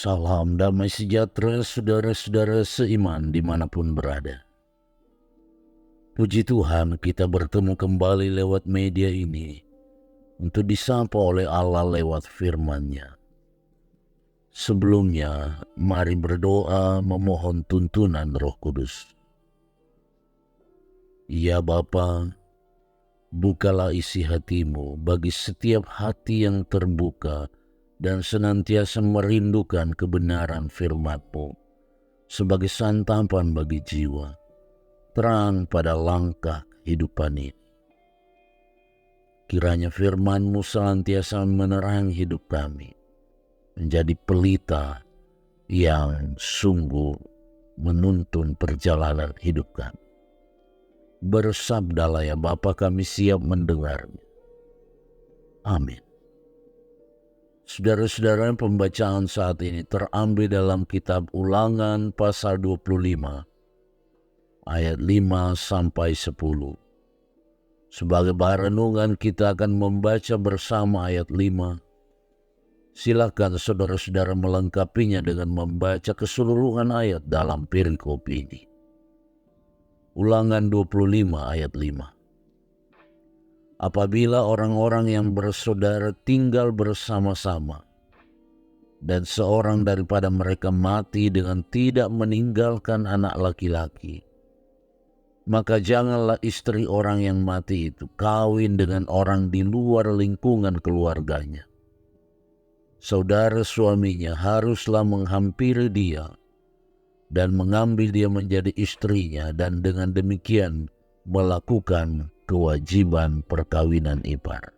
Salam damai sejahtera saudara-saudara seiman dimanapun berada. Puji Tuhan, kita bertemu kembali lewat media ini untuk disapa oleh Allah lewat firman-Nya. Sebelumnya, mari berdoa memohon tuntunan Roh Kudus. Ya Bapa, bukalah isi hatimu bagi setiap hati yang terbuka dan senantiasa merindukan kebenaran firman-Mu sebagai santapan bagi jiwa, terang pada langkah kehidupan ini. Kiranya firman-Mu senantiasa menerangi hidup kami, menjadi pelita yang sungguh menuntun perjalanan hidup kami. Bersabdalah ya Bapa, kami siap mendengarnya. Amin. Saudara-saudara, pembacaan saat ini terambil dalam kitab Ulangan pasal 25 ayat 5 sampai 10. Sebagai bahan renungan kita akan membaca bersama ayat 5. Silakan saudara-saudara melengkapinya dengan membaca keseluruhan ayat dalam perikop ini. Ulangan 25 ayat 5. Apabila orang-orang yang bersaudara tinggal bersama-sama dan seorang daripada mereka mati dengan tidak meninggalkan anak laki-laki, maka janganlah istri orang yang mati itu kawin dengan orang di luar lingkungan keluarganya. Saudara suaminya haruslah menghampiri dia dan mengambil dia menjadi istrinya, dan dengan demikian melakukan kewajiban perkawinan ipar.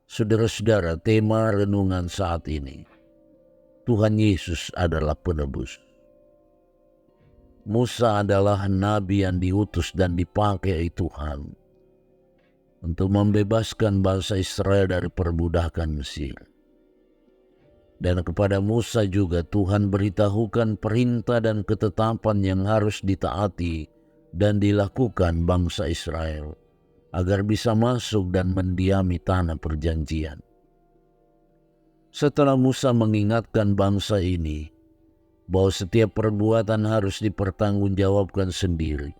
Saudara-saudara, tema renungan saat ini, Tuhan Yesus adalah penebus. Musa adalah nabi yang diutus dan dipakai Tuhan untuk membebaskan bangsa Israel dari perbudakan Mesir. Dan kepada Musa juga Tuhan beritahukan perintah dan ketetapan yang harus ditaati dan dilakukan bangsa Israel agar bisa masuk dan mendiami tanah perjanjian. Setelah Musa mengingatkan bangsa ini bahwa setiap perbuatan harus dipertanggungjawabkan sendiri,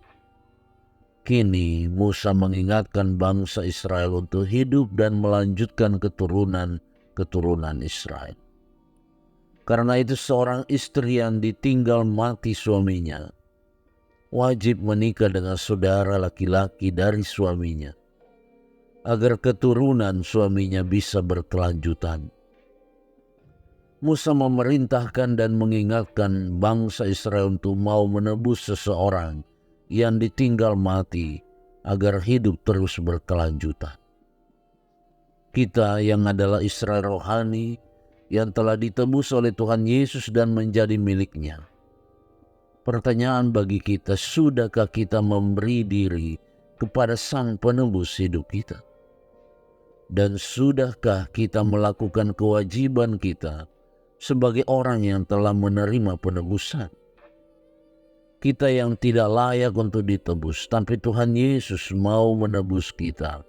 kini Musa mengingatkan bangsa Israel untuk hidup dan melanjutkan keturunan Israel. Karena itu seorang istri yang ditinggal mati suaminya wajib menikah dengan saudara laki-laki dari suaminya agar keturunan suaminya bisa berkelanjutan. Musa memerintahkan dan mengingatkan bangsa Israel untuk mau menebus seseorang yang ditinggal mati agar hidup terus berkelanjutan. Kita yang adalah Israel rohani yang telah ditebus oleh Tuhan Yesus dan menjadi miliknya. Pertanyaan bagi kita, sudahkah kita memberi diri kepada Sang Penebus hidup kita? Dan sudahkah kita melakukan kewajiban kita sebagai orang yang telah menerima penebusan? Kita yang tidak layak untuk ditebus, tapi Tuhan Yesus mau menebus kita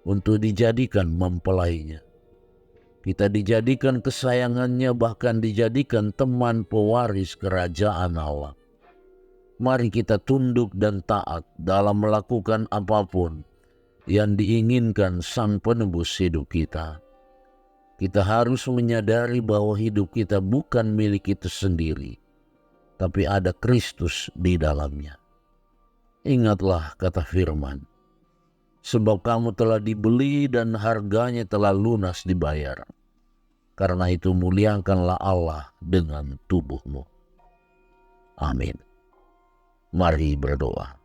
untuk dijadikan mempelainya. Kita dijadikan kesayangannya, bahkan dijadikan teman pewaris kerajaan Allah. Mari kita tunduk dan taat dalam melakukan apapun yang diinginkan Sang Penebus hidup kita. Kita harus menyadari bahwa hidup kita bukan milik kita sendiri, tapi ada Kristus di dalamnya. Ingatlah kata firman, sebab kamu telah dibeli dan harganya telah lunas dibayar. Karena itu muliakanlah Allah dengan tubuhmu. Amin. Mari berdoa.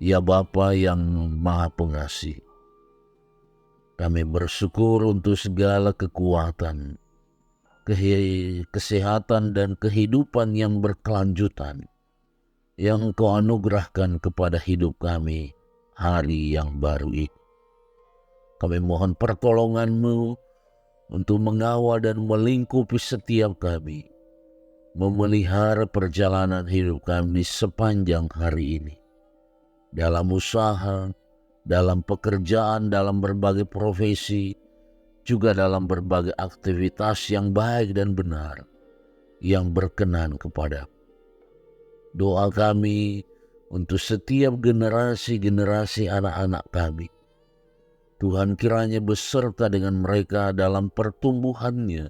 Ya Bapa yang Maha Pengasih, kami bersyukur untuk segala kekuatan, kesehatan dan kehidupan yang berkelanjutan yang Engkau anugerahkan kepada hidup kami hari yang baru ini. Kami mohon pertolongan-Mu untuk mengawal dan melingkupi setiap kami, memelihara perjalanan hidup kami sepanjang hari ini, dalam usaha, dalam pekerjaan, dalam berbagai profesi, juga dalam berbagai aktivitas yang baik dan benar, yang berkenan kepada. Doa kami untuk setiap generasi-generasi anak-anak kami. Tuhan kiranya beserta dengan mereka dalam pertumbuhannya,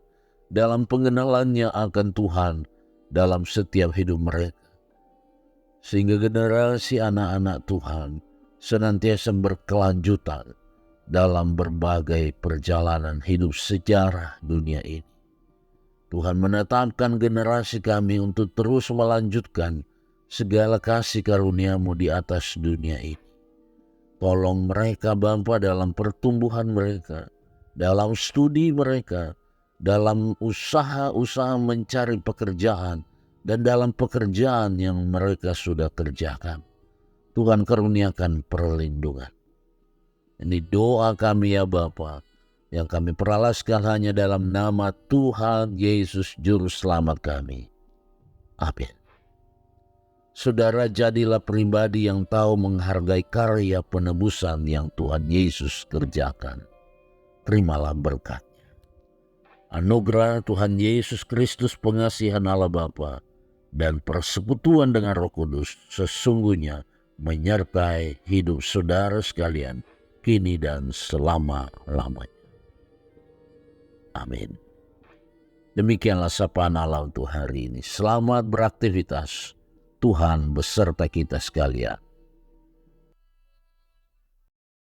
dalam pengenalannya akan Tuhan dalam setiap hidup mereka. Sehingga generasi anak-anak Tuhan senantiasa berkelanjutan dalam berbagai perjalanan hidup sejarah dunia ini. Tuhan menetapkan generasi kami untuk terus melanjutkan segala kasih karunia-Mu di atas dunia ini. Tolong mereka Bapa dalam pertumbuhan mereka, dalam studi mereka, dalam usaha-usaha mencari pekerjaan, dan dalam pekerjaan yang mereka sudah kerjakan. Tuhan karuniakan perlindungan. Ini doa kami ya Bapa, yang kami peralaskan hanya dalam nama Tuhan Yesus Juru Selamat kami. Amin. Saudara, jadilah pribadi yang tahu menghargai karya penebusan yang Tuhan Yesus kerjakan. Terimalah berkat-Nya. Anugerah Tuhan Yesus Kristus, pengasihan Allah Bapa, dan persekutuan dengan Roh Kudus sesungguhnya menyertai hidup saudara sekalian, kini dan selama-lamanya. Amin. Demikianlah sapaan Allah untuk hari ini. Selamat beraktivitas. Tuhan beserta kita sekalian.